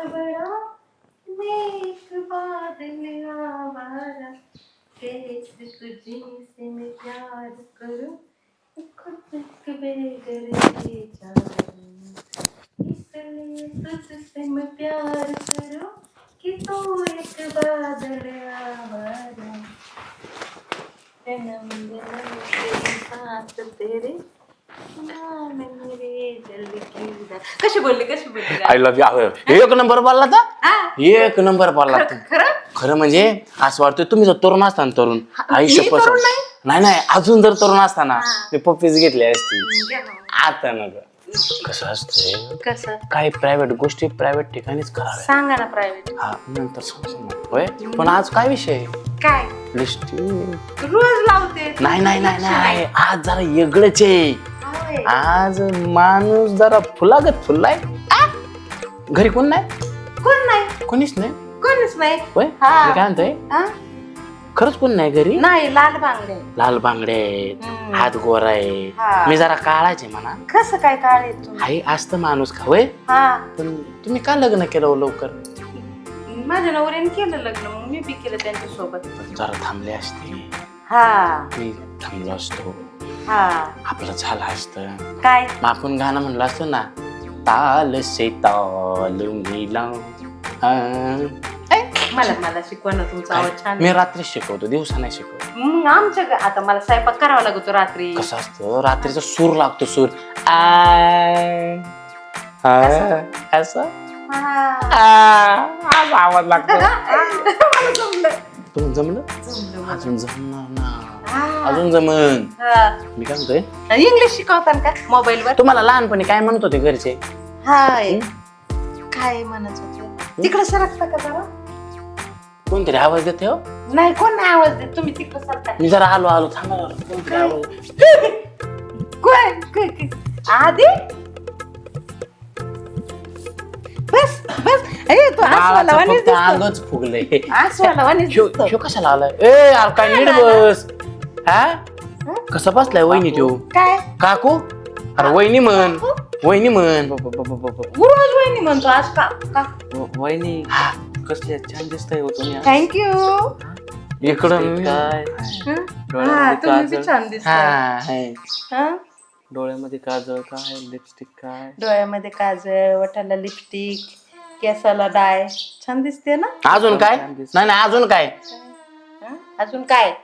बड़ा नेक बादल आवारा कैसे तुझे से मैं प्यार करूं खुद बेदर्दी जानूं इसलिए तुझसे मैं प्यार करूं कि तू एक बादल आवारा जन्म जन्म तेरे साथ तेरे कशी बोलली आय लव्ह यू एक नंबर बोलला तर एक नंबर बोलला खरं म्हणजे असं वाटतं तुम्ही जर तरुण असता ना तरुण आयुष्य नाही अजून जर तरुण असताना मी पप्पीच घेतली असती आता नका कसं असतंय कसं काही प्रायव्हेट गोष्टी प्रायव्हेट ठिकाणीच कराव्या सांगा ना प्रायव्हेट हा नंतर समजून होय पण आज काय विषय काय लिस्टिंग रोज लावते नाही आज जरा वेगळंच आहे आज माणूस जरा फुलागत फुललाय घरी कोण नाही कोणीच नाही होय काय म्हणतोय खरंच कोण नाही घरी नाही लाल बांगडे आहेत हात गोरा आहे मी जरा काळाचे म्हणा कसं काय काळ आई असतं माणूस का होय पण तुम्ही का लग्न केलं लवकर माझ्या नवऱ्याने केलं लग्न मग मी बी केलं त्यांच्या सोबत जरा थांबले असते मी थांबलो असतो आपलं झालं असतं काय आपण गाणं म्हणलं असतं ना ताल से ताल मिलाव मला शिकवा ना तुमचा आवाज छान मी रात्री शिकवतो दिवसा नाही शिकवतो मग आमच्या आता मला स्वयंपाक करावा लागतो रात्री कसं असतं रात्रीचा सूर लागतो सूर असं आवाज लागतो तुम्ही जमलं अजून जमणार ना अजून जमन मी काय म्हणतोय इंग्लिश शिकवताना का मोबाईल वर तुम्हाला लहानपणी काय म्हणत होते घरचे काय म्हणत होते तिकडे सरकता का जरा कोणतरी आवाज देते हो नाही कोण नाही आवाज देत तुम्ही तिकडे सरकता मी जरा आलो थांबा आधी बस तू अंगच फुगलंय आसवाला कशाला आलाय ए काय नीट बस कसं बसलाय वहिनी त्यो काय काकू अरे वहिनी म्हण रोज वहिनी म्हणतो आज का वहिनी कसले छान दिसताय हो तुम्ही थँक्यू इकडं काय तुम्ही छान दिसता डोळ्यामध्ये काजळ काय लिपस्टिक काय डोळ्यामध्ये काजळ वठाला लिपस्टिक केसाला डाय छान दिसते ना अजून काय नाही अजून काय अजून काय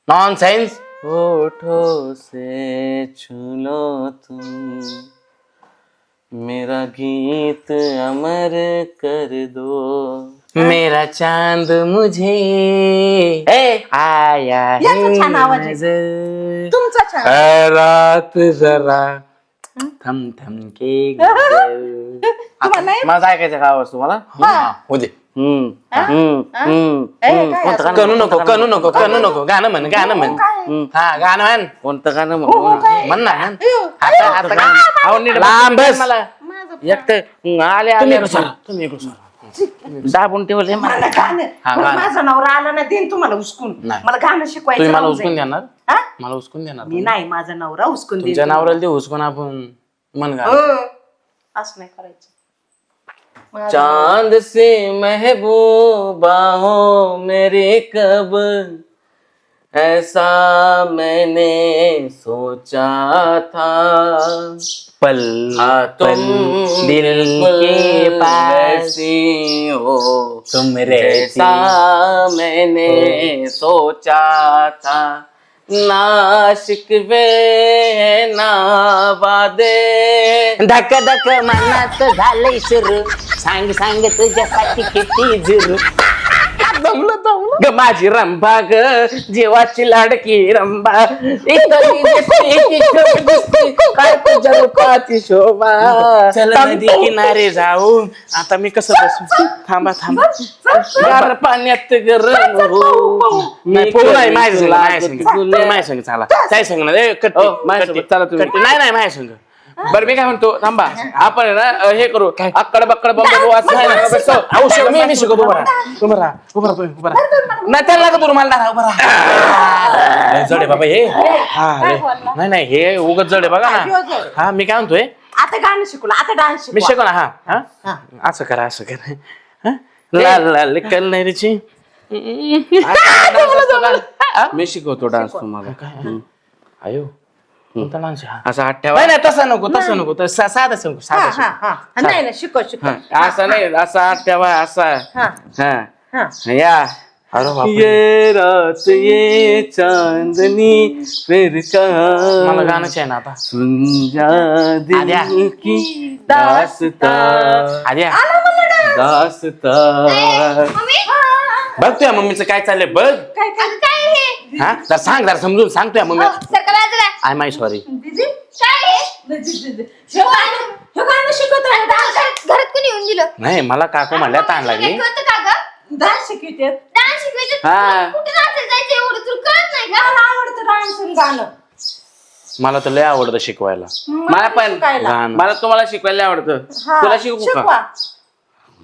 नॉन सायन्स होठों से छू लो तुम मेरा गीत अमर कर दो मेरा चांद मुझे आया छान आवाज आहे तुमचा छान रात जरा थम थम के माझा ऐकायचा का आवाज तुम्हाला हो दे कनू नको गाणं म्हण हा गाणं म्हण कोणतं गाणं म्हण ना लांब मला एकटं आले तुम्ही दाबून ठेवले माझा नवरा आला ना देईन तुम्हाला उचकून मला गाणं शिकवायचं तुम्ही मला उचकून देणार मला उचकून देणार मी नाही माझा नवरा उचकून तुमच्या नवऱ्याला देऊ उचकून आपण मन गा असं नाही करायचं चांद से महबूबा हो मेरे कब ऐसा मैंने सोचा था पल तुम दिल के पास हो तुम ऐसा मैंने सोचा था ना शिकवे ना वादे धक धक मनात झालंय सुरू सांग तुझ्यासाठी किती जुरू ग माझी रंभा ग जीवाची लाडकी रंभा काय तुझ्या रूपाची शोभा चल नदी किनारे जाऊ आता मी कसं बसू थांबा गार पाण्यात गरम हो नाही माझ्या संग चला काय सांग चला तुम्ही नाही माझ्या संग बरं मी काय म्हणतो थांबा आपण आहे ना हे करू अक्कड बक्कड औषध मी शिकवतो उभा नाही त्याला का तू मला जडे बाबा हे नाही हे उगत जडे बघा ना हा मी काय म्हणतोय आता गाणं शिकवलं, आता डान्स मी शिकवा. शिकव ना. हा हा. हा असं करा असं करा. हा? लाल लाल कलरची मी शिकवतो डान्स तुम्हाला. आयो कोणता डान्स हा? असा हात ठेवा. नाही नाही तसं नको तसं नको तसं साधं सांगू हा साधं हा शिकव. हा. नाही ना, शिकव शिकव. हा, असा नाही, असा हात ठेवा असा. हा हा हा. या. अरे बापरे. ये रात ये चांदनी फिर कहाँ मला गाणंच आहे ना आता. सुंजा आद्या. दिल की दास्ता आद्या दास्ता. बघ तुझ्या मम्मीचं काय चाललंय बघ. काय काय काय हे हा तर सांग जरा समजून सांग तुझ्या मम्मी. सरका बाजूला. I my sorry. दीदी काय हे? हे गाणं शिकवत आहे. घरात कोणी येऊन दिलं? नाही मला काकू म्हणल्या ताण लागली. तुला कळतं का ग? डान्स शिकवते. डान्स शिकवायचं हा. तुला कुठे नाचायला जायचं एवढं तुला कळत नाही का? मला आवडतं डान्स आणि गाणं. मला तर लय आवडतं शिकवायला मला पण शिकायला. गाणं. मला तुम्हाला शिकवायला आवडतं. हा, तुला शिकवू का? शिकवा.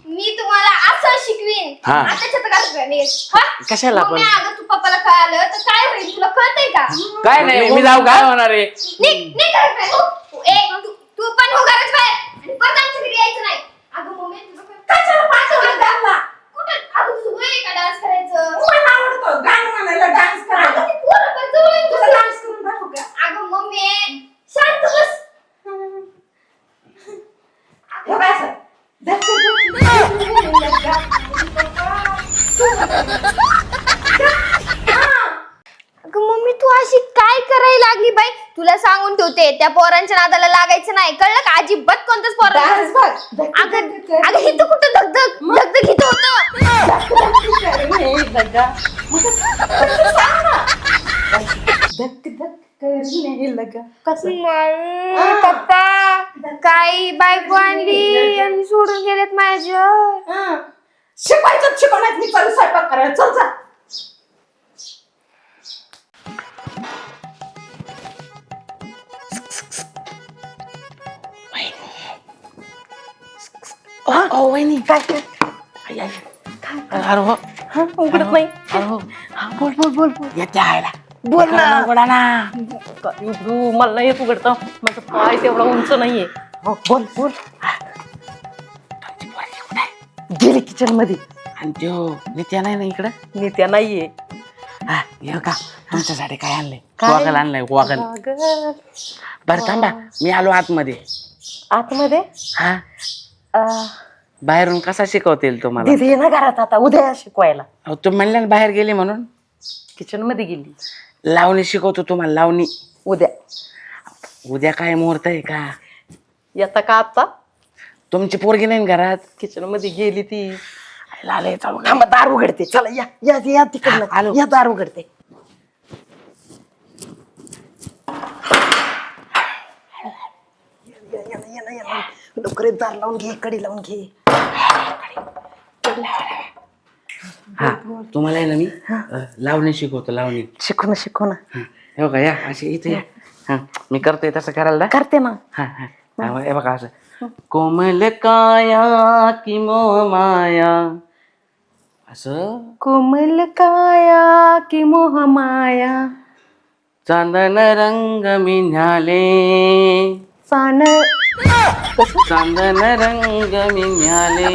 मी तुम्हाला असं शिकवीन. हा. आताच्या तर काय नाही. हा? कशाला मग मी पण? अगं तू पप्पाला कळालं तर काय होईल तुला कळतंय का? काय नाही मी जाऊ का? काय होणार आहे? निघ घरात बाहेर. हो. तू पण हो घरात बाहेर. आणि परत आमच्या घरी यायचं नाही. अगं मम्मी तुझं कशाला पाठवलं त्यांना? कुठं अगं तुझं वय आहे का डान्स करायचं? मला आवडतं गाणं म्हणायला, डान्स अगं करायला. ती पोरं पण जवळ आहे तुझं तुझं. डान्स करून दाखवू का? अगं मम्मी शांत बस. हे बघ असं. अगं मम्मी तू अशी काय करायला लागली बाई? तुला सांगून ठेवते त्या पोरांच्या नादाला लागायचं नाही, कळलं का? अजिबात कोणत्याच डान्स पोरांना. बघ. अगं अगं हे तर कुठं धगधग हित होतं. पप्पा काही बायको आणली आणि सोडून गेलेत माझ्या. शिकवायचं शिकवण्यात मी चालू स्वयंपाक करायला. चल जा. वहिनी काय काय अरे हो. उघडत नाही. अरे हो. बोल बोल बोल बोल. येते आयला बोल ना. उघडा ना. काय उघडू? मला नाही येत उघडतं. माझं पाय तेवढा उंच नाहीये. बोल बोल. गेली किचन मध्ये. आणि त्यो नित्या नाही ना इकडं. नित्या नाहीये. हा ये का तुमच्यासाठी काय आणलंय? काय? वागल आणलंय वागल. अगं, बरं थांबा मी आलो आतमध्ये. आतमध्ये हा अं, बाहेरून कसा शिकवतील तुम्हाला? दीदी ये ना घरात आता उद्या शिकवायला. अहो, तुम्ही म्हणल्या ना बाहेर गेली म्हणून. किचन मध्ये गेली. लावणी शिकवतो तुम्हाला लावणी. उद्या उद्या काय मुहूर्त आहे का? येता का आता? तुमची पोरगी नाही ना घरात? किचन मध्ये गेली ती. लाले चालू थांबा दार उघडते. चला या या या तिकडनं. आलो. या दार उघडते. लवकर दार लावून घे, कडी लावून घे. हा तुम्हाला आहे ना मी लावणी शिकवतो लावणी. शिकव ना शिकव ना. हे बघा या असे इथे या. हा मी करतोय तसं करायला ना? करते ना. हा हा हा, हे बघा असं कोमल काया की मोह माया असं. कोमल काया की मोह माया चांदन रंग मिन्याले चांदन रंग मिन्याले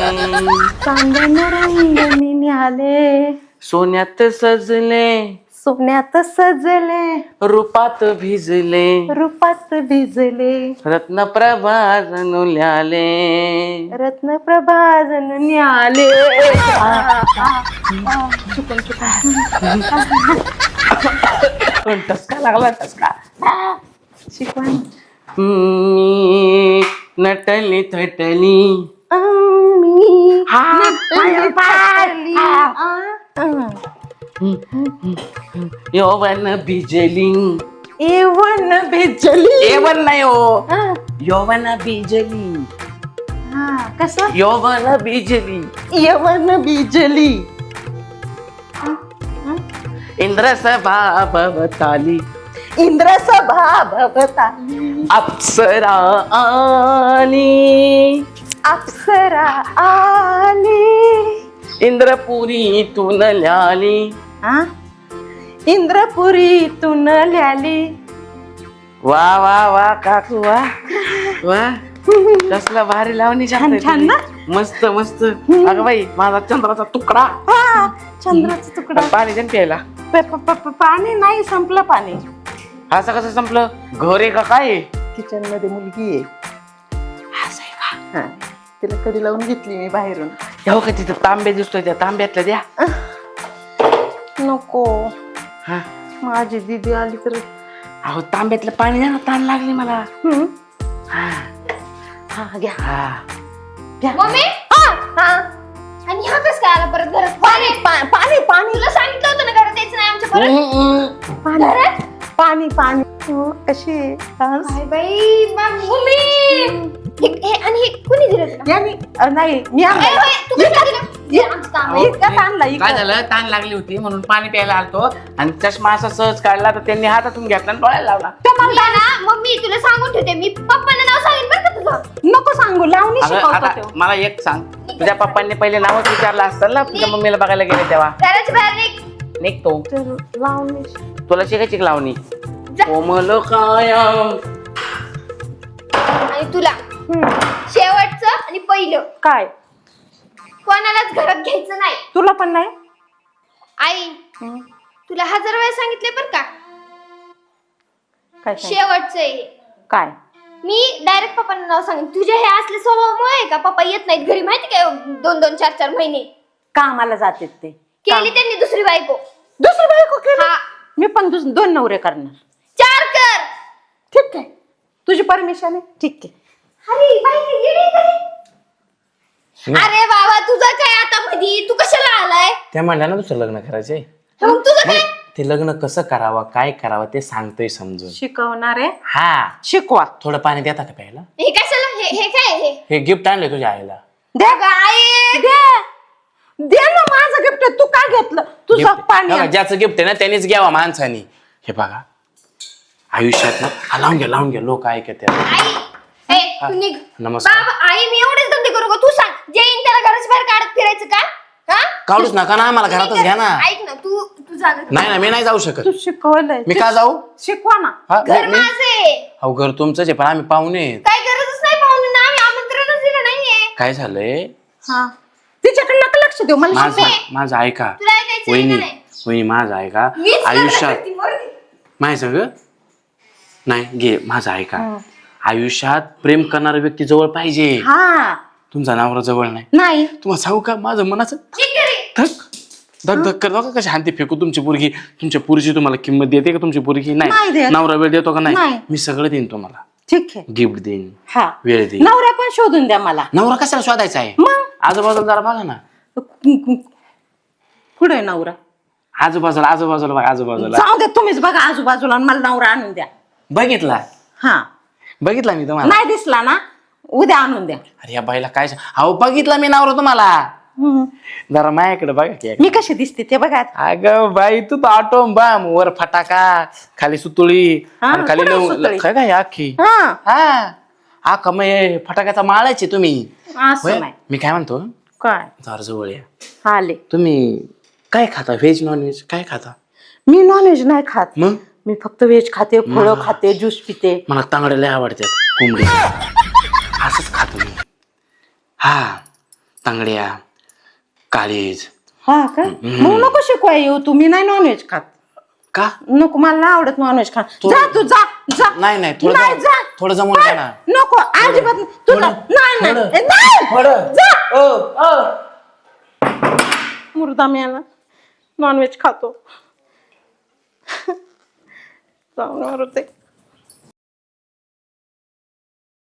चांदन रंग मी न्याले. सोन्यात सजले सोन्यात सजले रूपात भिजले रूपात भिजले रत्नप्रभा जनुल्याले. रत्नप्रभाजन न्याले. टसका लागला टसका. शिकवा मी नटली थटली यौवन भिजली. एवन भिजली. एवन नाही हो यौवन भिजली. कसं? यौवन भिजली. यवन भिजली. इंद्र सभा भवताली इंद्र सभा भवता अप्सरा आली अप्सरा आली. इंद्रपुरी तून ल्याली. इंद्रपुरी तुन ल्याली. वा वा वा काकू वा वा कसला भारी लावणी छान छान ना? मस्त मस्त अगं बाई माझा चंद्राचा तुकडा हा चंद्राचा तुकडा. पाणी देन प्यायला. पाणी नाही, संपलं पाणी. असं कसं संपलं? घर आहे का काय आहे? किचन मध्ये मुलगी आहे. असं आहे का? हा, तिला कडी लावून घेतली मी बाहेरून. हो का तिथं तांबे दिसतोय त्या तांब्यातलं द्या. नको, हा माझी दीदी आली तर. अहो तांब्यातलं पाणी द्या ना, ताण लागली मला. हा हा घ्या हा घ्या. मम्मी आणि हा कस काय आला परत घरात? पाणी पाणी पाणी तुला सांगितलं होतं ना घरात यायचं नाही आमच्या परत. पाणी पाणी पाणी. कशी आहे? काय बाई मम्मी आणि हे कोणी दिलं तुला? यांनी नाही मी ए, होय, तू कशाला दिलं? हे आमचं काम आहे. इतका आणला काय झालं? ताण लागली होती म्हणून पाणी प्यायला आलतो आणि चष्मा असा सहज काढला तर त्यांनी हातातून घेतला आणि डोळ्याला लावला. तुला ना मम्मी तुला सांगून ठेवते मी पप्पांना नाव सांगेन बरं का तुझं. नको सांगू, लावणी अगं, शिकवतो आता तो. मला एक सांग, तुझ्या पप्पांनी पहिले नावच विचारलं असतं ना तुझ्या मम्मीला बघायला गेले तेव्हा. घराच्या बाहेर निघ. निघतो तर लावणी तुला शिकायची का लावणी? जा. कोमल कायम. आणि तुला शेवटचं आणि पहिलं काय कोणालाच घरात घ्यायचं नाही. तुला पण नाही? आई तुला 1000 वेळा सांगितले बरं का, काय सांग? शेवटचं आहे हे. काय मी डायरेक्ट पप्पांना नाव सांगेन. तुझ्या हे असले स्वभावामुळे आहे का पप्पा येत नाहीत घरी माहिती काय? 2-2, 4-4 महिने कामाला जाते ते. केली त्यांनी दुसरी बायको. दुसरी बायको केली? हा. मी पण 2 नवरे करणार. 4 कर. ठीक आहे, तुझी परमिशन आहे? ठीक आहे. अरे बाई काय येडी आहे का रे? अरे बाबा तुझं काय आता मधी? तू कशाला आलाय? त्या म्हणल्या ना दुसरं लग्न करायचंय. मग तुझं काय? ते लग्न कसं करावं, काय करावं ते सांगतोय समजून. शिकवणार आहे, हा शिकवा. थोडं पाणी देता का प्यायला? हे कशाला? हे काय हे? हे गिफ्ट आणले तुझ्या आईला. दे गाई दे ना, माझं गिफ्ट तू का घेतलं? तुझं Gift. पाणी बघा, आण. ज्याचं गिफ्ट आहे ना त्यानेच घ्यावा माणसानी. हे बघा आयुष्यात ना हा, लावून घ्या लोक ऐकत आई ए तू निघ. नमस्कार. बाबा आई मी एवढेच धंदे करू का? तू सांग जे येईन त्याला घराच्या बाहेर काढत फिरायचं का? हा? काढूच नका ना, आम्हाला घरातच घ्या ना. ऐक ना तू जागा नाही ना, मी नाही जाऊ शकत. तू शिकवलंय, मी का जाऊ? शिकवा ना. हा, घर मी- माझे अहो घर तुमचंच आहे पण आम्ही पाहुणे आहेत. काय गरजच नाही पाहुणे ना, आम्ही आमंत्रणच दिलं नाहीये. काय झालंय? हा तिच्याकडे नका लक्ष देऊ, मला शिकवा. माझं ऐका तुला ऐकायचं आहे वहिनी, का नाही? वहिनी माझं ऐका. मीच लग्न आयुष्यात करते, मरू दे. माहिती सगळं नाही घे माझं ऐका. आयुष्यात प्रेम करणारा व्यक्ती जवळ पाहिजे. हा तुमचा नवरा जवळ नाही. नाही तुम्हाला सांगू का माझं मनाचं निघ घरी. धक धक करतो का कशी हाती फेकू तुमची पोरगी. तुमच्या पुरीची तुम्हाला किंमत देते का तुमची पोरगी? नाही नाही. देत. नवरा वेळ देतो का? नाही. नाही. मी सगळं देईन तुम्हाला. ठीक आहे. गिफ्ट देईन, हा वेळ देईन. नवरा पण शोधून द्या मला. नवरा कशाला शोधायचा आहे? मग आजूबाजूला जरा बघा ना. कुठे आहे नवरा? आजूबाजूला बघा, आजूबाजूला. जाऊ द्या तुम्हीच बघा आजूबाजूला आणि मला नवरा आणून द्या. बघितला हा बघितला मी तुम्हाला. नाही दिसला ना, उद्या आणून द्या. अरे या बाईला काय अहो बघितला मी नवरा तुम्हाला. जरा माझ्याकडे बघा की. मी कशी दिसते ते बघा. अगं बाई तू तर ऑटोम बाम, वर फटाका, खाली सुतुळी हा, आणि खाली कुठं सुतळी? काय काय आखी. हा हा आखा मग फटाक्याचा माळायचे तुम्ही. होय? असं नाही. मी काय म्हणतो काय जरा जवळ या. आले. तुम्ही काय खाता? व्हेज नॉन व्हेज काय खाता? मी नॉनव्हेज नाही खात. मग मी फक्त व्हेज खाते, फळं खाते, ज्यूस पिते. मला तांगड्या लय आवडतात, कोंबडी असंच खातो मी. हा तांगड्या, काळीज. हा का? मग नको शिकवाय येऊ, तुम्ही नाही नॉनव्हेज खात. का? नको, मला नाही आवडत नॉनव्हेज खा. जा तू जा जा. नाही नाही, थोडं जा. थोडं जमून घ्या ना. नको अजिबात नाही. तुला नाही नाही थोडं. ए, नाही. थोडं. जा. मुर्दा मिळाला, नॉनव्हेज खातो. जाऊन ते